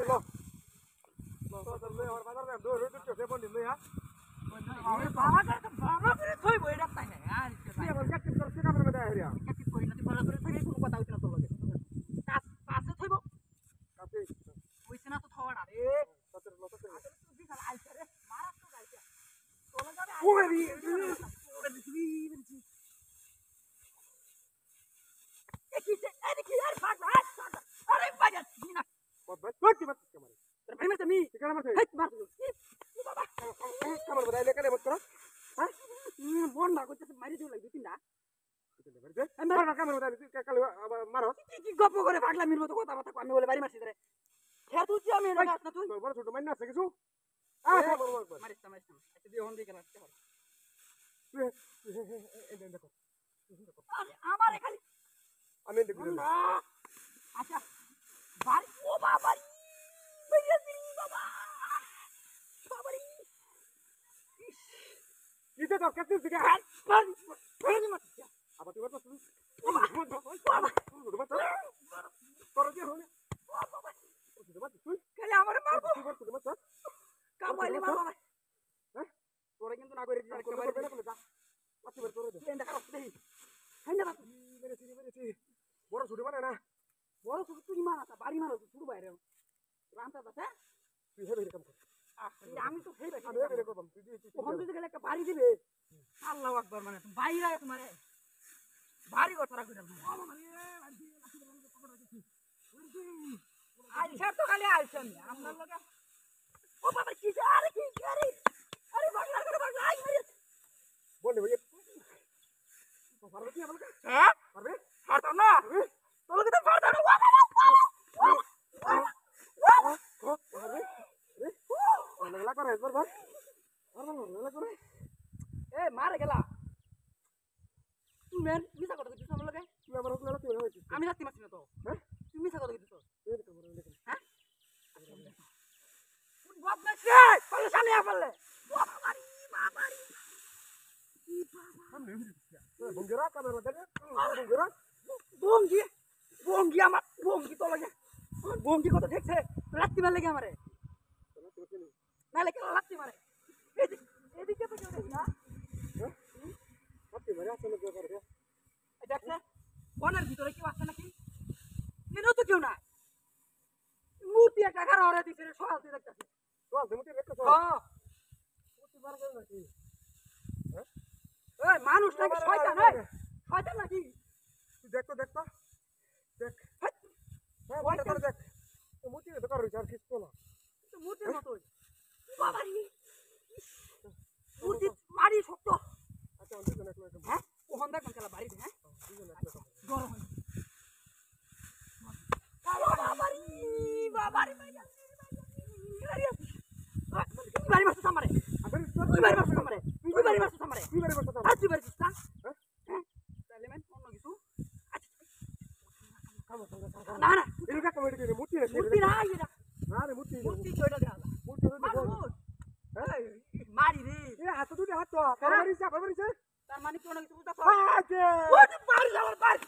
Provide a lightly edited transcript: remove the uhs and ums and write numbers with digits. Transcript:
lo তো লই আর বাজার না দৌড় হইতে সে বন্ধ লই হ্যাঁ বাবা তো বাবা করে থই বই রাখতা হে আর তুই আমার কাছে তোর কি কামড় মেদা হেরিয়া কি কই না তুই ভালো করে থাকি কোনো কথা হইছে না তোর লগে কাছে থইব কাছে হইছে না তো থওয়াটা রে তোর লতা তুই বিশাল আইছে রে মারাস তো গাইছে তোর যাবে ওরে আরে বাজা না কত বাত কামড় তোর ভাই মে কি কামড় মারছে হেট মার বাবা কামড় মেদা লেকালে মত কর হ্যাঁ বল না কইতে মারি দিও লাগি তিনটা মার কামড় মেদা কালে মারো কি গপ্প করে পাগলা মিরবো তো কথা কথা আমি বলে বাড়ি মারছি রে খেত উঠছি আমি এর কাছে না তুই বড় ছোট মাইনা আছে কিছু মারিস আচ্ছা দিয়ে হন দিয়ে গেল দেখো আমার খালি আমি দেখব আচ্ছা বাড়ি ও বাবা বেরিয়ে দিই বাবা বাবারি ইতে তো কত দিকে বাড়ি মারছি আবার তুই বলছ তোর কি হলো তুই খালি আমার মারবো তুই বলছ কামাইলে মারবো হ্যাঁ তোরে কিন্তু না করে দিছ করে বের করে যা পাঁচ বার করে দে এন্ডা খারাপ দেই হাইনা বাপ মেরেছি বড় ছোট মানে না বড় ছোট তুই মারাতা বাড়ি মারো শুরু বাইরে রান্তা দাদা তুই হেবে কাম কর আমি তো হেবে আমি হেবে করব তুই ওখান থেকে গেলে একটা বাড়ি দিবে আল্লাহু আকবার মানে বাইরে তোমারে বাড়ি কথা রাখবে আইছা তো খালি আইছা আমি আপনার লগে ও বাবা কি আরে কি আরে আরে বাগলা করে বাগলা আই মারি বল ভাই পারবে কি আমাকে হ্যাঁ পারবে পারতো না তোর লগে তো পারতো না লাগলা করে একবার ধর লাগলা করে এ মারে গেলা তুই মেন মিছা কথা কইছিস আমার লগে তুই আমার লাগলা তুই হইছিস আমি রাতি মারছি না তো হ্যাঁ তুই মিছা কথা কইছিস এই দেখো দেখো হ্যাঁ তুই বদমাশ রে পালে সামনে আ পারলে বাবারি বাবারি কি বাবা সামনে বঙ্গরা ক্যামেরা দেখে বঙ্গরা বঙ্গি আমার বঙ্গি তো লাগে বঙ্গি কত দেখছে রাত্রি মার লাগে আমারে নালে কেন রাত্রি মারে এদিকে তো কেউ দেখি না আপনি মারে আসলে কি করে দেখছে বনের ভিতরে কেউ আছে নাকি কেন তো কেউ নাই মূর্তি একটা খারাপ হয়ে দিচ্ছে সকাল থেকে দেখতেছে চল তুমি দেখো হ্যাঁ মূর্তি বার করে নাকি হ্যাঁ এই মানুষ নাকি শয়তান শয়তান নাকি তুই দেখতো দেখ হ্যাঁ বল তোর দেখ মূর্তি তো কর আর কিছু না তো মূর্তির মতোই বাবারি মূর্তি মারি শক্ত আচ্ছা অন্য কোনো একটা হ্যাঁ ওখান দেখ খেলা বাড়ি হ্যাঁ গরম হয় বাবারি বাবারি বাড়ি মারছিস আমারে তুই বাড়ি মারছিস আমারে তুই বাড়ি মারছিস আমারে তুই বারে বসে আর তুই বাড়ি না হ্যাঁ হ্যাঁ তাহলে ম্যান অন্য কিছু কাম না না এরকম কমেডি করে মূর্তি মূর্তি না এটা না রে মূর্তি মূর্তি কইটা দেখা মূর্তি মারি রে এ হাত দুটো হাত তো পারবারিস তার মানে কি অন্য কিছু বুঝতে আছে ওই বাড়ি যাওয়ার বাড়ি